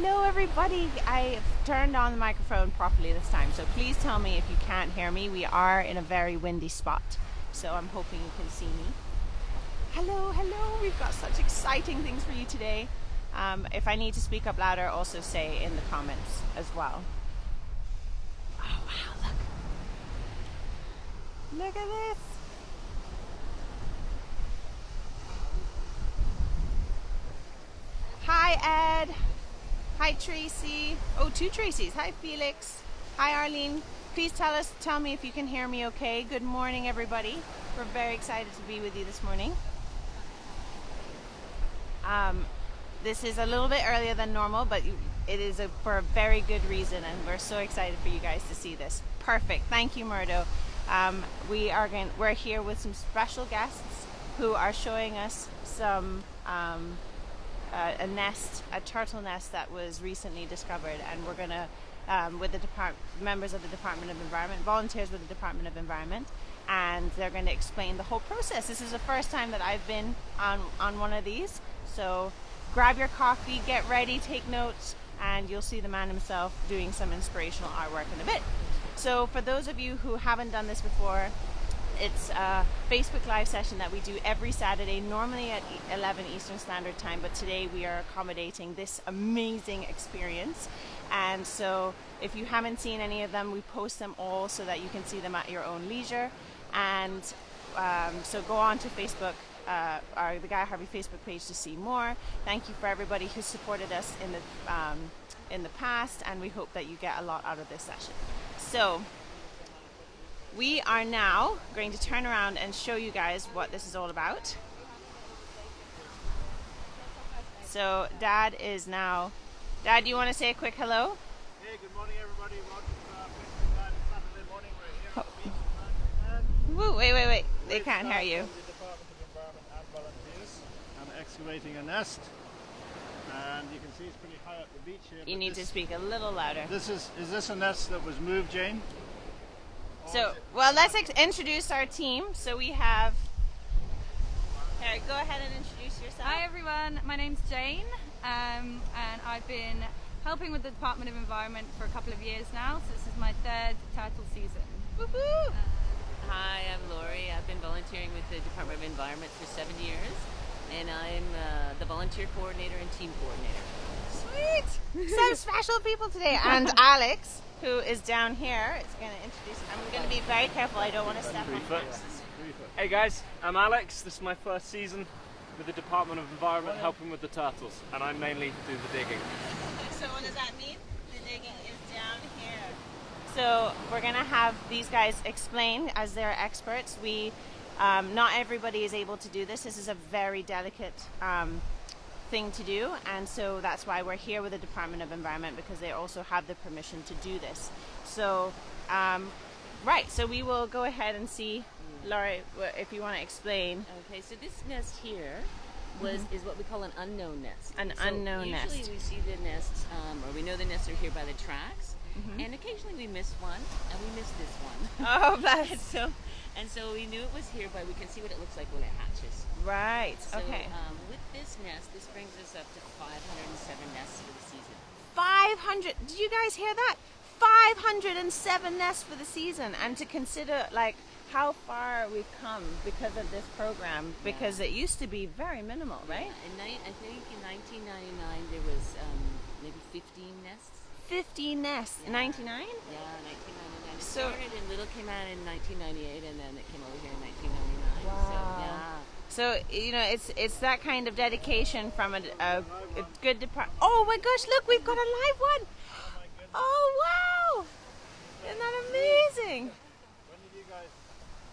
Hello everybody. I've turned on the microphone properly this time, so please tell me if you can't hear me. We are in a very windy spot, so I'm hoping you can see me. Hello, we've got such exciting things for you today. If I need to speak up louder, also say in the comments as well. Oh wow, look at this. Hi Ed. Hi Tracy. Oh, two Tracys. Hi Felix. Hi Arlene. Please tell me if you can hear me okay. Good morning everybody. We're very excited to be with you this morning. This is a little bit earlier than normal, but it is for a very good reason, and we're so excited for you guys to see this. Perfect. Thank you, Murdo. We're here with some special guests who are showing us some a turtle nest that was recently discovered, and we're gonna with the members of the Department of Environment, volunteers with the Department of Environment, and they're going to explain the whole process. This is the first time that I've been on one of these, so grab your coffee, get ready, take notes, and you'll see the man himself doing some inspirational artwork in a bit. So for those of you who haven't done this before, it's a Facebook Live session that we do every Saturday, normally at 11 Eastern Standard Time, but today we are accommodating this amazing experience. And so if you haven't seen any of them, we post them all so that you can see them at your own leisure. And so go on to Facebook, the Guy Harvey Facebook page to see more. Thank you for everybody who supported us in the past, and we hope that you get a lot out of this session. So we are now going to turn around and show you guys what this is all about. So Dad, do you want to say a quick hello? Hey, good morning everybody. Welcome to our Facebook Live Saturday morning. We're here at the beach. Woo, wait. They can't hear you. The Department of Environment and volunteers. I'm excavating a nest. And you can see it's pretty high up the beach here. You need to speak a little louder. Is this a nest that was moved, Jane? So, well, let's introduce our team. So we have... Here, go ahead and introduce yourself. Hi everyone, my name's Jane, and I've been helping with the Department of Environment for a couple of years now, so this is my third turtle season. Woohoo! Hi, I'm Lori. I've been volunteering with the Department of Environment for 7 years, and I'm the volunteer coordinator and team coordinator. Sweet! Some special people today. And Alex, who is down here, is going to introduce. I'm going to be very careful. I don't want to step on things. Hey guys, I'm Alex. This is my first season with the Department of Environment helping with the turtles, and I mainly do the digging. So what does that mean? The digging is down here. So we're going to have these guys explain as they're experts. Not everybody is able to do this. This is a very delicate thing to do, and so that's why we're here with the Department of Environment, because they also have the permission to do this. So so we will go ahead and see, Laurie, if you want to explain. Okay, so this nest here is what we call an unknown nest. Unknown nest. Usually we see the nests, or we know the nests are here by the tracks, and occasionally we miss one, and we missed this one. Oh, bless. And so we knew it was here, but we can see what it looks like when it hatches. Right. So, okay. With this nest, this brings us up to 507 nests for the season. 500. Did you guys hear that? 507 nests for the season, and to consider like how far we've come because of this program, because it used to be very minimal, right? Yeah, I think in 1999 there was maybe 15 nests. 15 nests in 99? Yeah, 1999. It So- started in Little Cayman in 1998, and then it came over here in 1999. Wow. So, yeah. So it's that kind of dedication from a good department. Oh my gosh! Look, we've got a live one. Oh wow! Isn't that amazing? When did you guys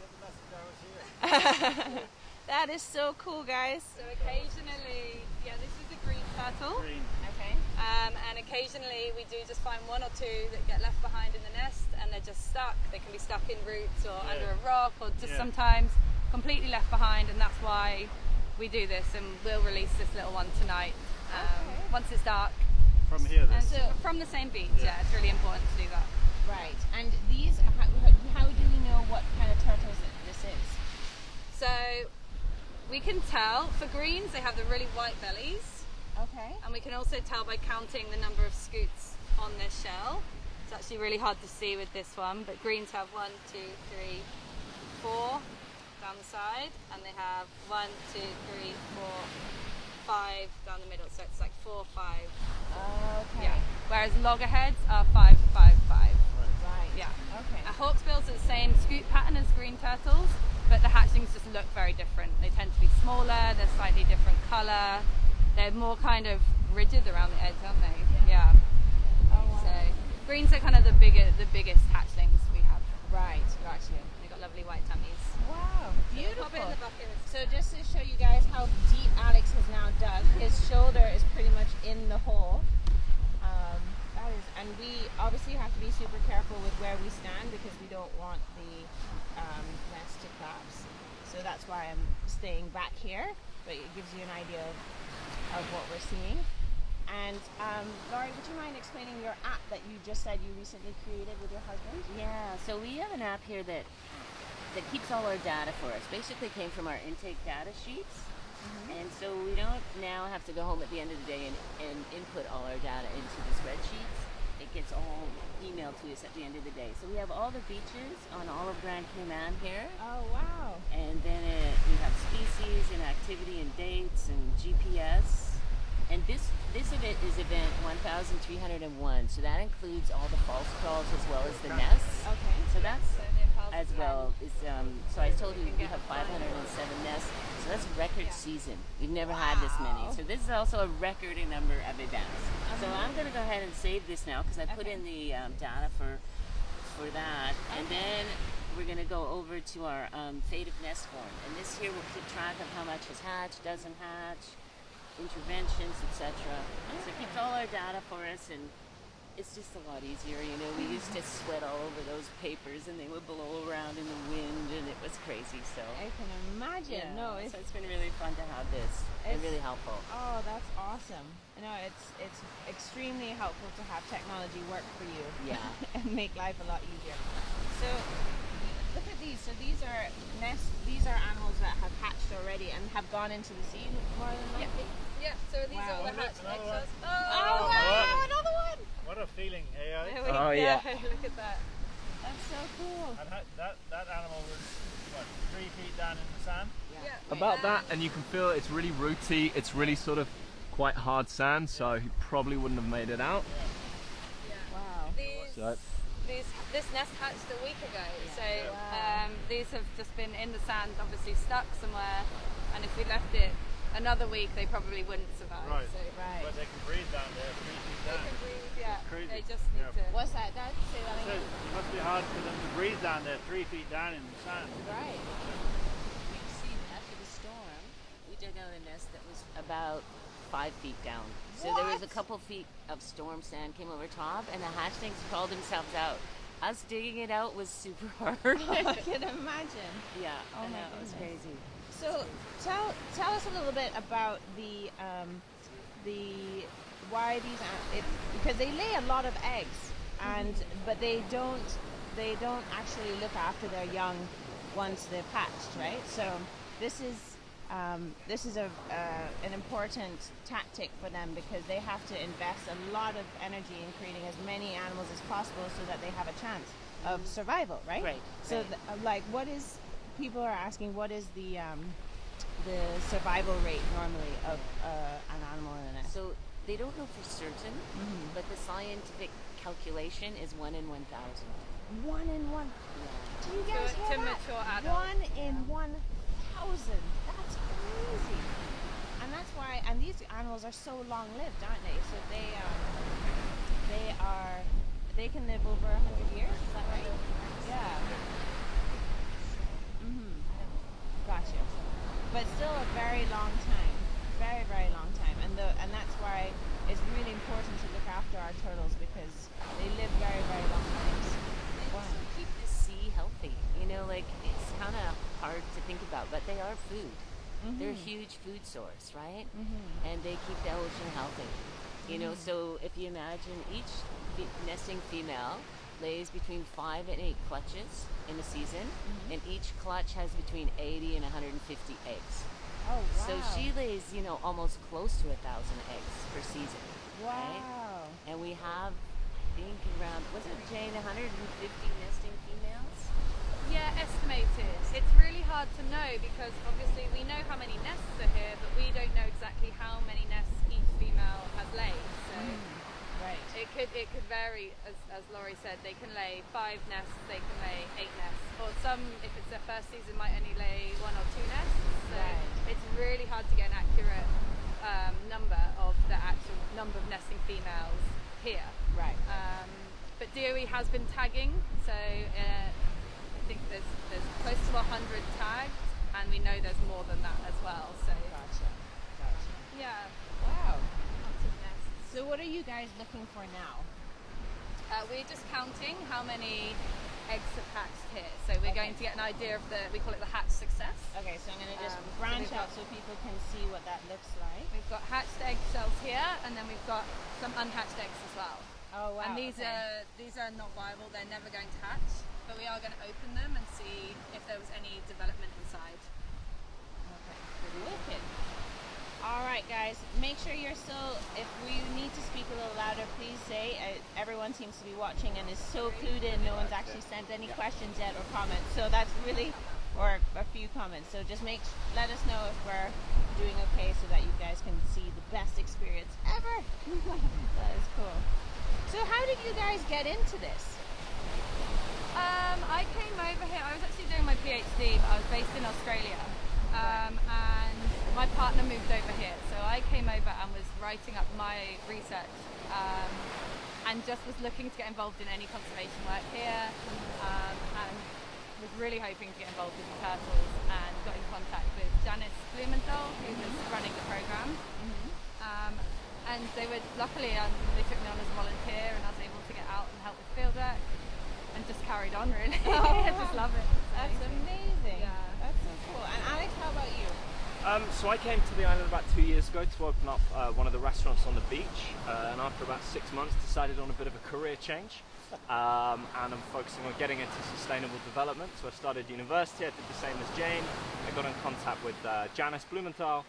get the message I was here? That is so cool, guys. So occasionally, this is a green turtle, Green. Okay. and occasionally we do just find one or two that get left behind in the nest, and they're just stuck. They can be stuck in roots or under a rock, or just sometimes completely left behind, and that's why we do this, and we'll release this little one tonight once it's dark. From here, And this. so from the same beach, it's really important to do that. Right. And these, how do we know what kind of turtles this is? So we can tell, for greens they have the really white bellies, Okay. And we can also tell by counting the number of scoots on this shell. It's actually really hard to see with this one, but greens have 1, 2, 3, 4 down the side, and they have 1, 2, 3, 4, 5 down the middle. So it's like 4, 5. Okay. Yeah. Whereas loggerheads are 5, 5, 5. Right. Yeah. Okay. Hawksbills are the same scoot pattern as green turtles, but the hatchlings just look very different. They tend to be smaller, they're slightly different colour, they're more kind of rigid around the edge, aren't they? Yeah. Oh, wow. So greens are kind of the biggest hatchlings we have. Right. Gotcha. They've got lovely white tummies. Wow. Beautiful. Pop it in the bucket. So just to show you guys how deep Alex has now dug, his shoulder is pretty much in the hole. That is, and we obviously have to be super careful with where we stand because we don't want the nest to collapse. So that's why I'm staying back here, but it gives you an idea of what we're seeing. And Laurie, would you mind explaining your app that you just said you recently created with your husband? Yeah, so we have an app here that keeps all our data for us. Basically came from our intake data sheets. And so we don't now have to go home at the end of the day and input all our data into the spreadsheets. It gets all emailed to us at the end of the day. So we have all the beaches on all of Grand Cayman here. Oh, wow. And then we have species and activity and dates and GPS. And this event is event 1301. So that includes all the false crawls as well as the nests. Okay. So that's So the impulse as well. Is, so I told you we have 507 nests. So that's a record season. We've never had this many. So this is also a record number of events. So I'm going to go ahead and save this now because I put in the data for that. And then we're going to go over to our fate of nest form. And this here will keep track of how much has hatched, doesn't hatch, interventions, etc. So it keeps all our data for us, and it's just a lot easier. You know, we used to sweat all over those papers, and they would blow around in the wind, and it was crazy. So I can imagine. yeah, No, so it's been really fun to have this. And really helpful. Oh, that's awesome. No, it's extremely helpful to have technology work for you. Yeah. And make life a lot easier. So look at these. So these are nests. These are animals that have hatched already and have gone into the sea more than likely. Yeah, so these Wow. are all the hatched Another eggs. one. Oh wow! Another one. What a feeling, AI. There we Oh, go. yeah. Look at that. That's so cool. And that animal was, what, 3 feet down in the sand? Yeah. About that, and you can feel it's really rooty, it's really sort of quite hard sand, so he probably wouldn't have made it out. Wow. So, This nest hatched a week ago, so Wow. these have just been in the sand, obviously stuck somewhere, and if we left it another week, they probably wouldn't survive. Right. So Right. But they can breathe down there 3 feet they down. can breathe, yeah. Crazy. They just need Yeah. to. What's that, Dad? Say that So again. it must be hard for them to breathe down there 3 feet down in the sand. Right. We've seen after the storm, we dug out a nest that was about 5 feet down. So there was a What? couple feet of storm sand came over top, and the hatchlings crawled themselves out. Us digging it out was super hard. I can imagine. Yeah, Oh I my know, it was goodness. crazy. So tell us a little bit about the why these because they lay a lot of eggs and but they don't actually look after their young once they've hatched, right? So this is an important tactic for them because they have to invest a lot of energy in creating as many animals as possible so that they have a chance of survival, right? Right, So right. like what is people are asking what is the survival rate normally of an animal in a nest? So they don't know for certain, but the scientific calculation is 1 in 1,000. 1 in 1. Do you guys To hear that? mature adult. 1 in 1,000. That's crazy. And that's why. And these animals are so long-lived, aren't they? So they can live over 100 years. Is that right? Yeah. Gotcha. But still a very long time. Very, very long time. And that's why it's really important to look after our turtles because they live very, very long lives. They also keep the sea healthy. You know, like it's kind of hard to think about, but they are food. They're a huge food source, right? And they keep the ocean healthy. You know, so if you imagine each nesting female lays between 5 and 8 clutches in a season, and each clutch has between 80 and 150 eggs. Oh, wow. So she lays, you know, almost close to 1,000 eggs per season. Wow. Right? And we have, I think, around, was it, Jane, 150 nesting females? Yeah, estimated. It's really hard to know because obviously we know how many nests are here, but we don't know exactly how many nests each female has laid. So Right. it could vary. As Laurie said, they can lay 5 nests, they can lay 8 nests, or some, if it's their first season, might only lay 1 or 2 nests. So Right. it's really hard to get an accurate number of the actual number of nesting females here. Right. But DOE has been tagging, so I think there's close to 100 tagged, and we know there's more than that as well. So Gotcha. yeah, Wow. lots of nests. So what are you guys looking for now? We're just counting how many eggs have hatched here. So we're going to get an idea of we call it the hatch success. Okay, so I'm going to just So branch we've out got- so people can see what that looks like. We've got hatched egg shells here, and then we've got some unhatched eggs as well. Oh, wow. And these are not viable; they're never going to hatch. But we are going to open them and see if there was any development inside. Okay. Wicked. All right, guys. Make sure you're still. If we need to speak a little louder, please say. Everyone seems to be watching and is so clued in. No one's actually sent any questions yet or comments. So that's really, or a few comments. So just let us know if we're doing okay, so that you guys can see the best experience ever. That is cool. So how did you guys get into this? I came over here. I was actually doing my PhD, but I was based in Australia, and my partner moved over here. So I came over and was writing up my research, and just was looking to get involved in any conservation work here, and was really hoping to get involved with the turtles, and got in contact with Janice Blumenthal, who was running the program. And they were luckily they took me on as a volunteer, and I was able to get out and help with field work. And just carried on, really. I just love it. That's amazing. Yeah. That's so cool. And Alex, how about you? So I came to the island about 2 years ago to open up one of the restaurants on the beach, and after about 6 months decided on a bit of a career change, and I'm focusing on getting into sustainable development. So I started university, I did the same as Jane. I got in contact with Janice Blumenthal,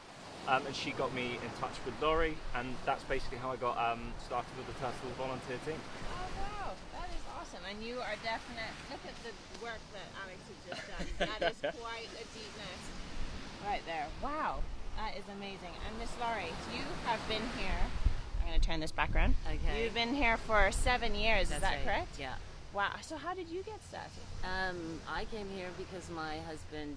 and she got me in touch with Laurie, and that's basically how I got started with the Turtle volunteer team. Oh wow, that is awesome. And you are definite. Look at the work that Alex has just done. That is quite a deep nest right there. Wow, that is amazing. And Miss Laurie, you have been here. I'm going to turn this back around. Okay. You've been here for 7 years. That's is that right. correct? Yeah. Wow. So how did you get started? I came here because my husband,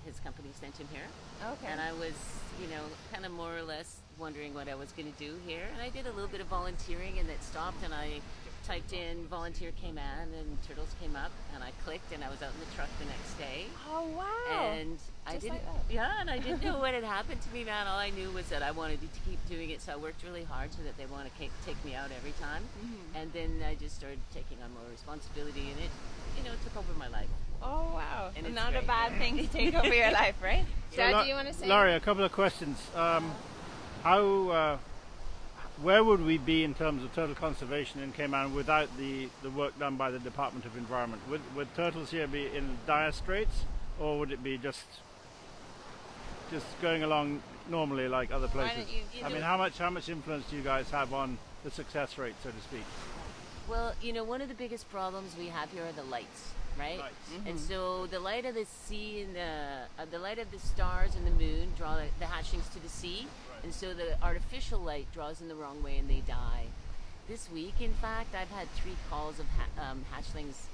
his company sent him here. Okay. And I was, you know, kind of more or less wondering what I was going to do here. And I did a little bit of volunteering, and it stopped, and I typed in volunteer Cayman, and turtles came up, and I clicked, and I was out in the truck the next day. Oh wow. And I Just didn't, like that. yeah, and I didn't know what had happened to me, man. All I knew was that I wanted to keep doing it, so I worked really hard so that they want to take me out every time. And then I just started taking on more responsibility, and it, you know, took over my life. Oh wow. And it's Not a great. bad thing to take over your life, right? Dad, do you want to say? Laurie, a couple of questions. Where would we be in terms of turtle conservation in Cayman without the work done by the Department of Environment? Would turtles here be in dire straits, or would it be just going along normally like other Why places? don't you I mean, how much influence do you guys have on the success rate, so to speak? Well, you know, one of the biggest problems we have here are the lights, right? Lights. And so the light of the sea and the light of the stars and the moon draw the hatchlings to the sea, and so the artificial light draws in the wrong way and they die. This week, in fact, I've had 3 calls of hatchlings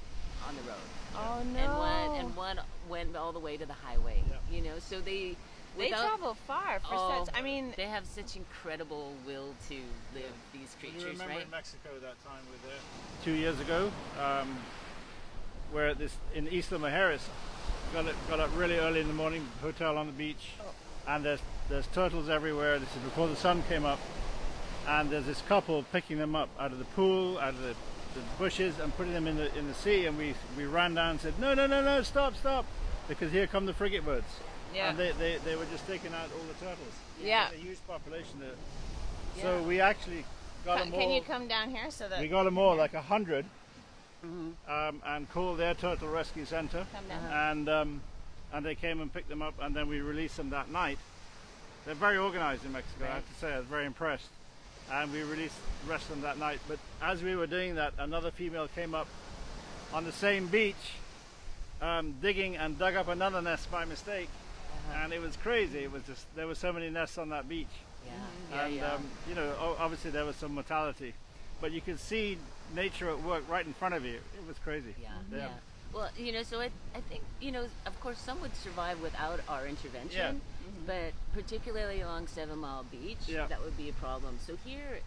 on the road. Oh no. And one went all the way to the highway. Yeah. You know, so they travel far for such. I mean, they have such incredible will to live, these You creatures, remember right? in Mexico that time we were there 2 years ago, where in Isla Mujeres, got up really early in the morning, hotel on the beach, and there's turtles everywhere. This is before the sun came up, and there's this couple picking them up out of the pool, out of the bushes, and putting them in the sea. And we ran down and said, no, stop, because here come the frigate birds. Yeah. And they were just taking out all the turtles. Yeah. There's a huge population there. Yeah. So we actually got them all. can you come down here so that We got them all, like 100, and called their turtle rescue center, come down? and they came and picked them up, and then we released them that night. They're very organized in Mexico, I Right. have to say. I was very impressed. And we released the rest of them that night. But as we were doing that, another female came up on the same beach, digging, and dug up another nest by mistake. And it was crazy. It was just, there were so many nests on that beach. Yeah. And Yeah. you know, obviously there was some mortality, but you could see nature at work right in front of you. It was crazy. Yeah. Well, you know, so I think, you know, of course some would survive without our intervention, but particularly along 7 Mile Beach, that would be a problem. So here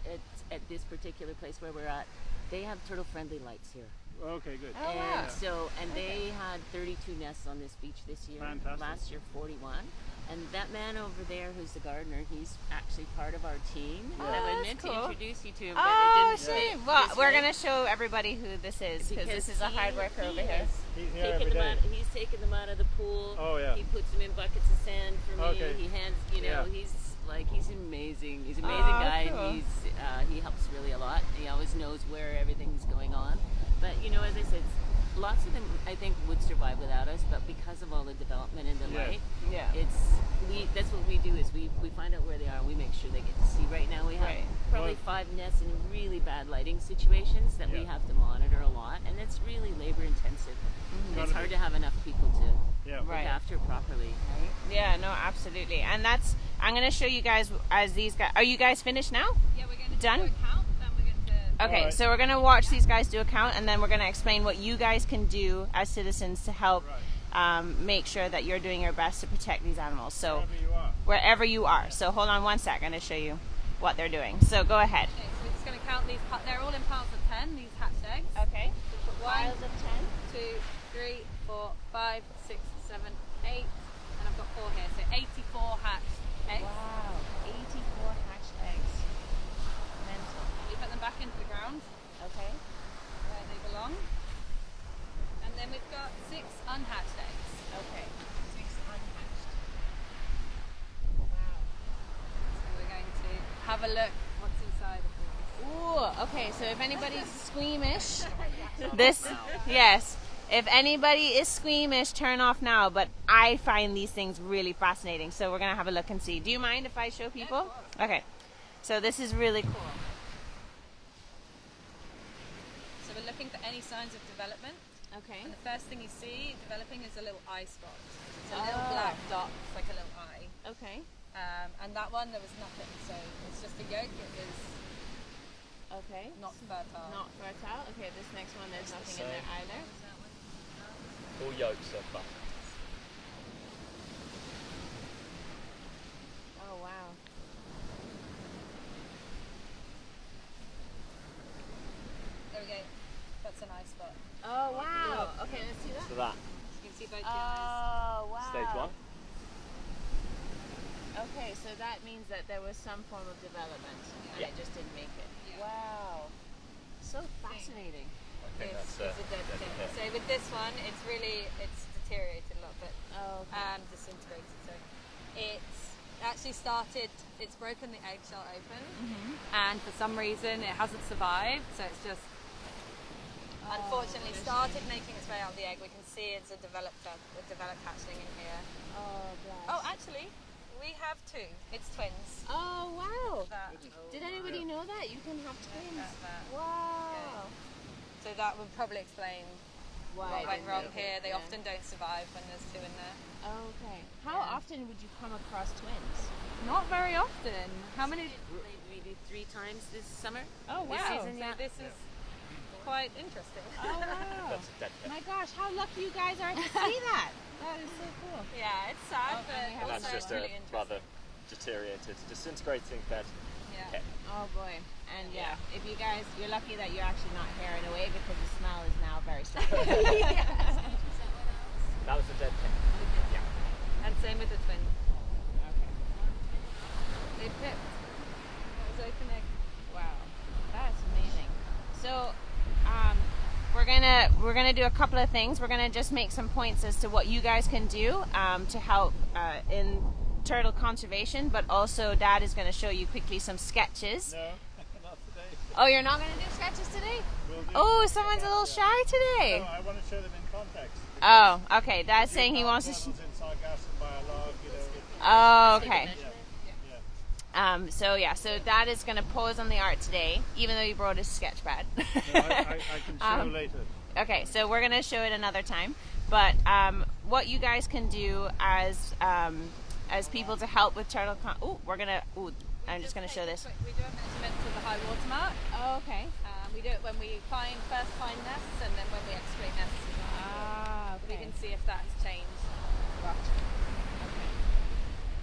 at this particular place where we're at, they have turtle-friendly lights here. Okay, good. Oh, wow. And so, they had 32 nests on this beach this year. Fantastic. Last year, 41. And that man over there, who's the gardener, he's actually part of our team. Oh, I that's meant cool. to introduce you to him, but Oh, it didn't sweet. fit Well, this we're way. going to show everybody who this is, because this is a hard worker over here. He's here Taking every them day. out, he's taking them out of the pool. Oh, yeah. He puts them in buckets of sand for me. Okay. He hands, you know, Yeah. he's amazing. He's an amazing Oh, guy, cool. and he helps really a lot. He always knows where everything's going on. But you know, as I said, lots of them I think would survive without us, but because of all the development and the light, Yeah. that's what we do is we find out where they are and we make sure they get to see. Right now we have Right. probably 5 nests in really bad lighting situations that we Yeah. have to monitor a lot, and it's really labor intensive. And it's hard to have enough people to Yeah. look Right. after properly, right? Yeah, no, absolutely. And I'm going to show you guys as these guys. Are you guys finished now? Yeah, we're going to Done? do a count, then we're going to... Okay, Alright. so we're going to watch these guys do a count, and then we're going to explain what you guys can do as citizens to help make sure that you're doing your best to protect these animals. So Wherever you are. wherever you are. So hold on one sec. I'm going to show you what they're doing. So go ahead. Okay, so we're just going to count these. They're all in piles of 10, these hatched eggs. Okay. So put 1, Piles of 10? 2, 3, 4, 5, 6, 7, 8, and I've got 4 here. So 84 hatched eggs. Wow, 84 hatched eggs. Mental. We put them back into the ground Okay. where they belong. And then we've got 6 unhatched eggs. Okay. 6 unhatched. Wow. So we're going to have a look what's inside of these. Ooh, okay, so if anybody's squeamish, if anybody is squeamish, turn off now, but I find these things really fascinating, so we're going to have a look and see. Do you mind if I show people? Okay, so this is really cool. So we're looking for any signs of development. Okay. And the first thing you see developing is a little eye spot. It's a little black dot, it's like a little eye. Okay. And that one, there was nothing. So it's just a yolk. It is Okay. not fertile. Not fertile. Okay, this next one, there's nothing in there either. All yolks are butter. Oh, wow. There we go. That's an eye spot. Oh, wow. Okay, let's see that. So that, You can see both the eyes. Oh, wow. stage 1. Okay, so that means that there was some form of development and Yeah. it just didn't make it. Yeah. Wow. So fascinating. I think It's that's a dead thing. So with this one, it's deteriorated a little bit. Oh, okay. And disintegrated. So it's actually started, it's broken the eggshell open, and for some reason it hasn't survived. So it's just unfortunately started making its way out of the egg. We can see it's a developed hatchling in here. Oh, bless. Oh, actually, we have 2. It's twins. Oh, wow. That, Did anybody know that? You can have twins. that. Wow. So that would probably explain Why what it went didn't wrong make it, here. They yeah. often don't survive when there's 2 in there. Okay. How often would you come across twins? Not very often. How many? Maybe 3 times this summer. Oh, This wow. season, So this is quite interesting. Oh, wow. That's a dead cat. My gosh, how lucky you guys are to see that. That is so cool. Yeah, it's sad, Oh, and we have but And that's also just really a interesting. rather deteriorated, disintegrating bed. Yeah. cat. Oh boy. And yeah, if you guys, you're lucky that you're actually not hearing away because the smell is now very strong. That was a dead cat. And same with the twin. Okay. They pipped. That was open egg. Wow, that's amazing. So, we're gonna do a couple of things. We're gonna just make some points as to what you guys can do to help in turtle conservation, but also Dad is going to show you quickly some sketches. No, not today. Oh, you're not going to do sketches today? We'll do Oh, someone's a little shy today. No, I want to show them in context. Oh, okay. Dad's saying he wants to. Turtles in Sargasso by a log, you know. Oh, okay. Yeah. So that is going to pose on the art today, even though you brought a sketch pad. No, I can show later. Okay, so we're going to show it another time. But what you guys can do as people to help with turtle I'm just going to show this. We do a measurement to the high water mark. Oh, okay. We do it when we first find nests, and then when we excavate nests. Okay. We can see if that has changed. Gotcha. Okay.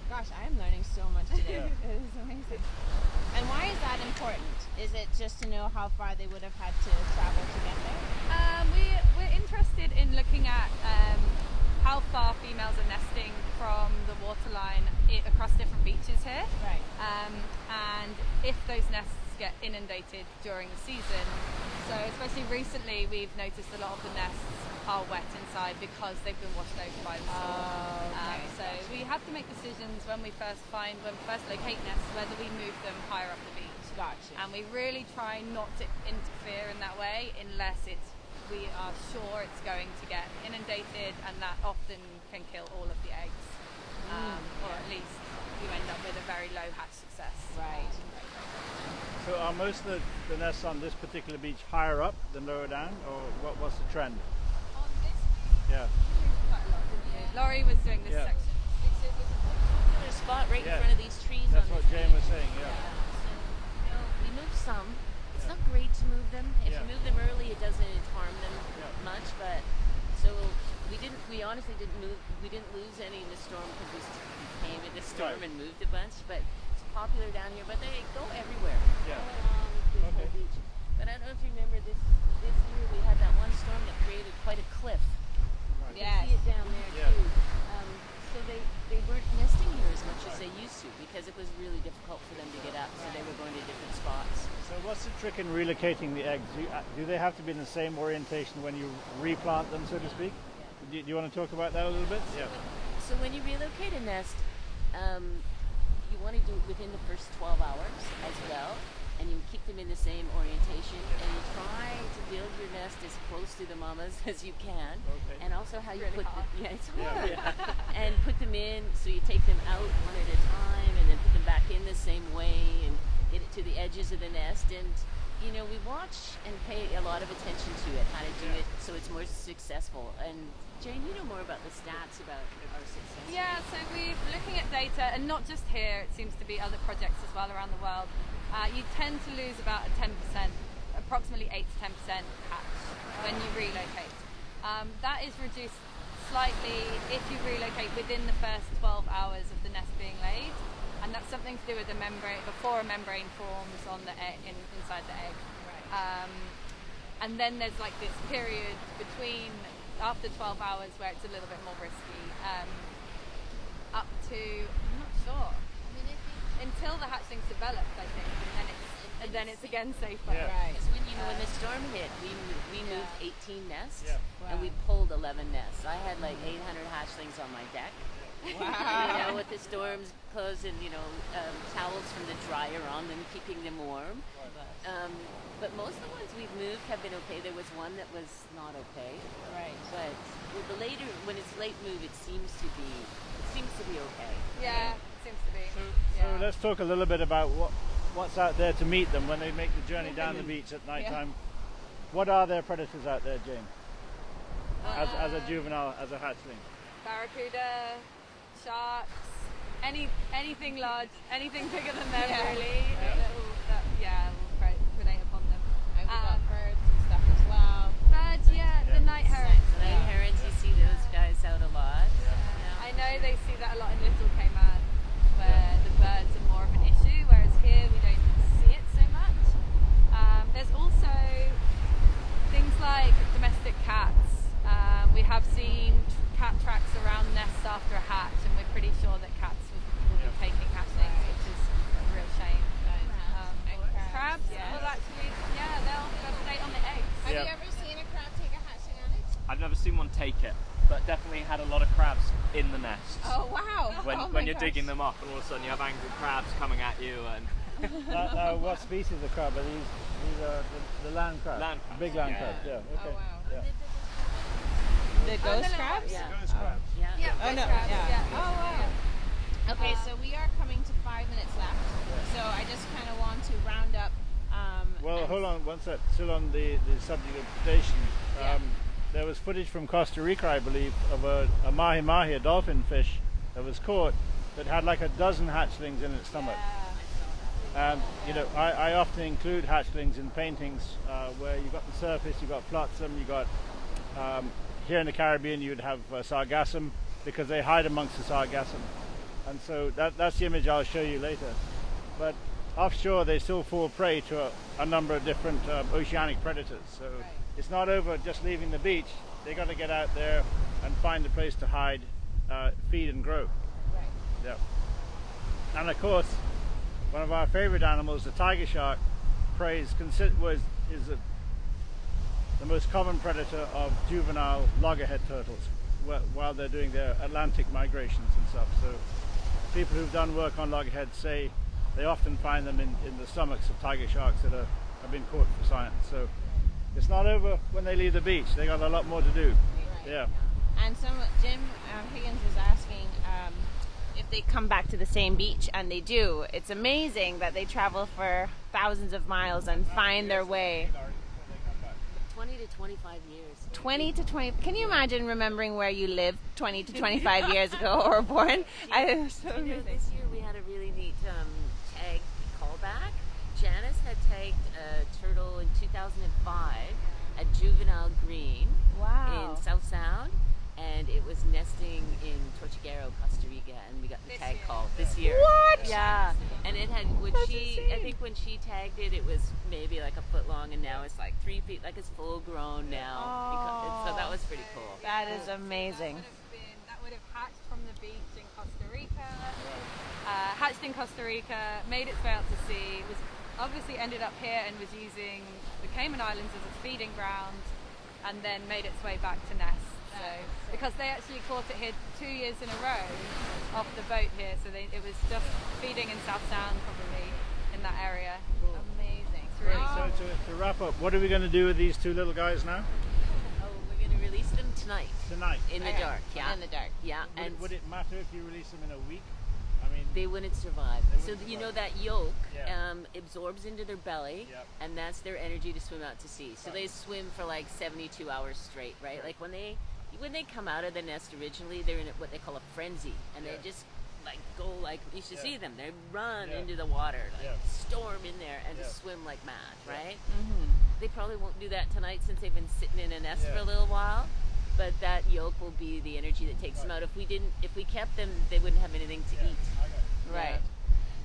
Gosh, I am learning so much today. Yeah. It is amazing. And why is that important? Is it just to know how far they would have had to travel to get there? We're interested in looking at how far females are nesting from the waterline across different beaches here. Right. And if those nests get inundated during the season. So especially recently, we've noticed a lot of the nests are wet inside because they've been washed over by the storm. Okay. So we have to make decisions when we first locate nests, whether we move them higher up the beach. Gotcha. And we really try not to interfere in that way unless we are sure it's going to get inundated, and that often can kill all of the eggs. Or at least you end up with a very low hatch success. Right. So are most of the nests on this particular beach higher up than lower down, or what's the trend? On this Yeah. we moved quite a lot, didn't we? Laurie was doing this Yeah. section. There's a spot right in front of these trees. That's on what this Jane beach. was saying, yeah. So, we moved some. It's not great to move them. If Yeah. you move them early, it doesn't harm them much. But so we honestly didn't move. We didn't lose any in the storm because we came in the storm and moved a bunch. But it's popular down here. But they go everywhere. Yeah. All along this whole beach. But I don't know if you remember this year we had that one storm that created quite a cliff. Right. You can see it down there Yeah. too. So they weren't nesting here as much as they used to because it was really difficult for them to get up. So they were going to different spots. So what's the trick in relocating the eggs? Do they have to be in the same orientation when you replant them, so to speak? Do you want to talk about that a little bit? Yeah. So when you relocate a nest, you want to do it within the first 12 hours as well, and you keep them in the same orientation, and you try to build your nest as close to the mamas as you can, and also how you Really put hard. it's hard, and put them in. So you take them out one at a time, and then put them back in the same way, and get it to the edges of the nest. And we watch and pay a lot of attention to it, how to do it so it's more successful. And Jane, you know more about the stats about our success. Yeah, so we're looking at data, and not just here, it seems to be other projects as well around the world. You tend to lose about a 10%, approximately 8 to 10% hatch when you relocate. That is reduced slightly if you relocate within the first 12 hours of the nest being laid, and that's something to do with the membrane, before a membrane forms on the egg, inside the egg. Right. And then there's like this period between after 12 hours where it's a little bit more risky, up to, I'm not sure, until the hatchlings developed, I think, and then it's again safer. Yeah. Right. Because when the storm hit, we moved 18 nests, and Wow. we pulled 11 nests. I had like 800 hatchlings on my deck. Wow. With the storms closed and towels from the dryer on them, keeping them warm. But most of the ones we've moved have been okay. There was one that was not okay. Right. But when it's late move, it seems to be okay. Yeah, it seems to be. So let's talk a little bit about what's out there to meet them when they make the journey down the beach at night time. What are their predators out there, Jane? As a juvenile, as a hatchling? Barracuda, sharks, anything large, anything bigger than them really. Will predate upon them. And we've got birds and stuff as well. Birds, the night herons. Night herons, you see those guys out a lot. I know they see that a lot in Little Cayman, where the birds are more of an issue, whereas here we don't see it so much. There's also things like domestic cats. We have seen cat tracks around nests after a hatch, and we're pretty sure that cats will be taking hatchlings, which is a real shame. Crabs will actually, they'll predate on the eggs. Have you ever seen a crab take a hatchling on it? I've never seen one take it, but definitely had a lot of crabs in the nests. Oh wow! When you're digging them up, and all of a sudden you have angry crabs coming at you, and Now, what species of crab are these? These are the land crabs. Land crabs. Big land Yeah. crabs. Yeah. Okay. Oh wow! Yeah. The ghost crabs? Yeah. Ghost crabs. Yeah. Yeah, Oh no! crabs, Yeah. Oh wow! Okay, so we are coming to 5 minutes left. So I just kind of want to round up. Well, and- hold on one sec. Still on the subject of predation. Yeah. There was footage from Costa Rica, I believe, of a mahi-mahi, a dolphin fish, that was caught that had like a dozen hatchlings in its stomach. You know, I often include hatchlings in paintings where you've got the surface, you've got flotsam, you've got here in the Caribbean you'd have sargassum, because they hide amongst the sargassum, and so that's the image I'll show you later. But offshore they still fall prey to a number of different oceanic predators, so it's not over just leaving the beach. They got to get out there and find a place to hide, feed and grow. Right. Yeah. And of course, one of our favorite animals, the tiger shark, the most common predator of juvenile loggerhead turtles while they're doing their Atlantic migrations and stuff. So people who've done work on loggerheads say they often find them in the stomachs of tiger sharks that have been caught for science. So it's not over when they leave the beach. They got a lot more to do. Right. Yeah. And Jim Higgins was asking if they come back to the same beach, and they do. It's amazing that they travel for thousands of miles and find their way. 20 to 25 years. 20 to 20. Can you imagine remembering where you lived 20 to 25 years ago or born? So You know, this year we had a really neat tag callback. Janice had tagged a turtle in 2005 at Juvenile Green Wow. in South Sound, and it was nesting in Tortuguero, Costa Rica, and we got the tag call this year. What? Yeah, and it had I insane. think when she tagged it, it was maybe like a foot long, and now it's like 3 feet, like it's full grown now. So that was pretty cool. That is amazing. That would have hatched from the beach in Costa Rica. Hatched in Costa Rica, made its way out to sea, was obviously ended up here and was using the Cayman Islands as its feeding ground, and then made its way back to nest. So, because they actually caught it here 2 years in a row off the boat here, so it was just feeding in South Sound probably in that area. Amazing. It's really Right, so to wrap up, what are we going to do with these two little guys now? Oh, we're going to release them tonight. Tonight. In the Okay. dark, yeah. In the dark. Yeah, Would it matter if you release them in a week? I mean, they wouldn't survive. They So wouldn't you survive. know that yolk Yeah. absorbs into their belly, Yep. and that's their energy to swim out to sea. So they swim for like 72 hours straight, right? Like when they come out of the nest originally, they're in what they call a frenzy, and Yeah. they just like go like you should Yeah. see them. They run Yeah. into the water, like Yeah. storm in there, and Yeah. just swim like mad, Yeah. right? Mm-hmm. They probably won't do that tonight since they've been sitting in a nest Yeah. for a little while. But that yolk will be the energy that takes them out. If we kept them, they wouldn't have anything to eat. Right.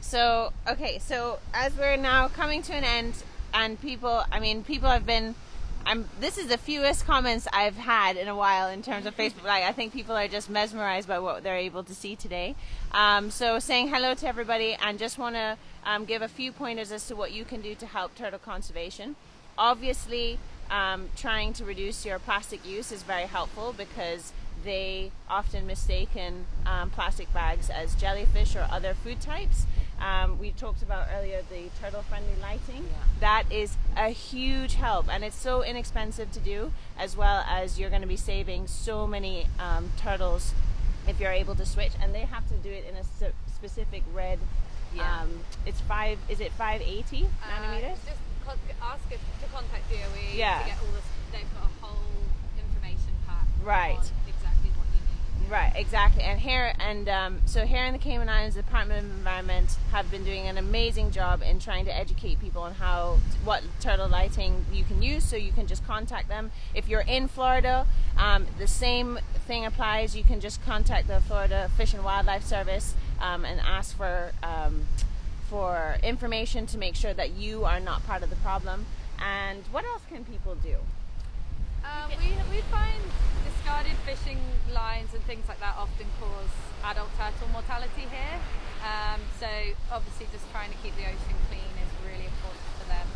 So, okay, so as we're now coming to an end, and people have been, this is the fewest comments I've had in a while in terms of Facebook. Like, I think people are just mesmerized by what they're able to see today. So saying hello to everybody, and just want to give a few pointers as to what you can do to help turtle conservation. Obviously, trying to reduce your plastic use is very helpful, because they often mistaken plastic bags as jellyfish or other food types. We talked about earlier the turtle-friendly lighting. Yeah. That is a huge help, and it's so inexpensive to do, as well as you're going to be saving so many turtles if you're able to switch. And they have to do it in a specific red. Yeah. It's 580 nanometers. Just ask if to contact DOE Yeah. to get all this. They've got a whole information pack Right. on exactly what you need. Right, exactly. And here in the Cayman Islands, the Department of Environment have been doing an amazing job in trying to educate people on what turtle lighting you can use. So you can just contact them. If you're in Florida, the same thing applies. You can just contact the Florida Fish and Wildlife Service and ask for information to make sure that you are not part of the problem. And what else can people do? We find discarded fishing lines and things like that often cause adult turtle mortality here. So obviously just trying to keep the ocean clean is really important for them.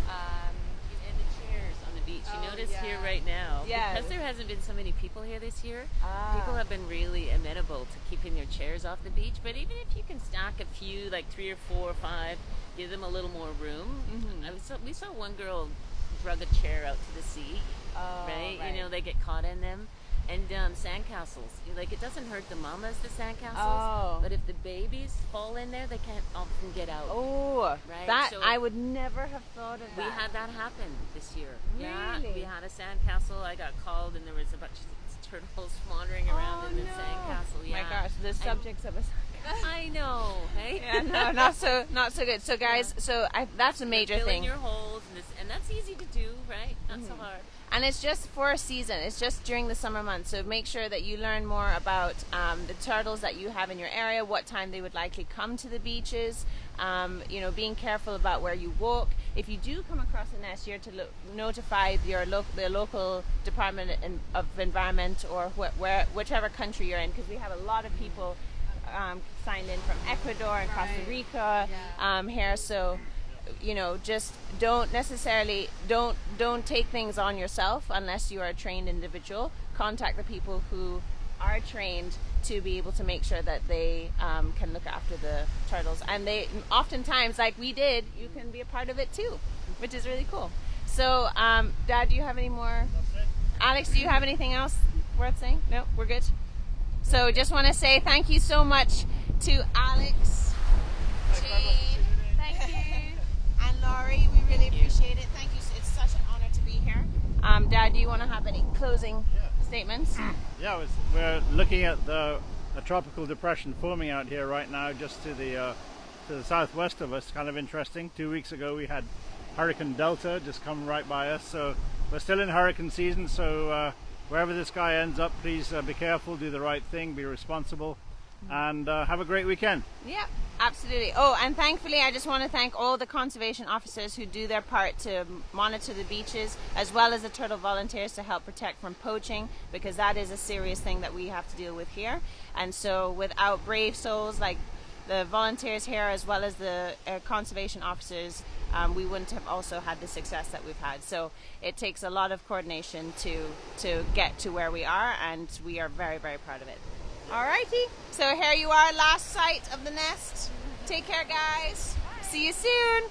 And the chairs on the beach. You Oh, notice yeah. here right now, Yeah. because there hasn't been so many people here this year, people have been really amenable to keeping their chairs off the beach. But even if you can stack a few, like 3 or 4 or 5, give them a little more room. We saw one girl drug a chair out to the sea. Right? You know, they get caught in them. And sandcastles. Like, it doesn't hurt the mamas, the sandcastles, Oh. but if the babies fall in there, they can't often get out. Oh, Right, that so- I would never have thought of We that. had that happen this year. Yeah, Really? we had a sandcastle. I got called, and there was a bunch of turtles wandering around in the sandcastle. Yeah. My gosh, the subjects of a I know. Hey. yeah, no, not so good. So guys, that's a major Filling thing. your holes, and that's easy to do, right? Not so hard. And it's just for a season. It's just during the summer months. So make sure that you learn more about the turtles that you have in your area, what time they would likely come to the beaches. Being careful about where you walk. If you do come across a nest, you're to notify the local Department of Environment or whichever country you're in, because we have a lot of people signed in from Ecuador and Costa Rica here. So just don't take things on yourself unless you are a trained individual. Contact the people who are trained to be able to make sure that they can look after the turtles. And they oftentimes, like we did, you can be a part of it too, which is really cool. So, Dad, do you have any more? Alex, do you have anything else worth saying? No, we're good. So just want to say thank you so much to Alex, Jean, Thank you. and Laurie. We really appreciate it. Thank you. It's such an honor to be here. Dad, do you want to have any closing statements? Yeah, we're looking at a tropical depression forming out here right now, just to the southwest of us. Kind of interesting. 2 weeks ago we had Hurricane Delta just come right by us, so we're still in hurricane season. So wherever this guy ends up, please be careful, do the right thing, be responsible, and have a great weekend. Yeah, absolutely. Oh, and thankfully, I just want to thank all the conservation officers who do their part to monitor the beaches, as well as the turtle volunteers to help protect from poaching, because that is a serious thing that we have to deal with here. And so without brave souls like the volunteers here, as well as the conservation officers, we wouldn't have also had the success that we've had. So it takes a lot of coordination to get to where we are, and we are very, very proud of it. Alrighty, so here you are, last sight of the nest. Take care, guys. See you soon.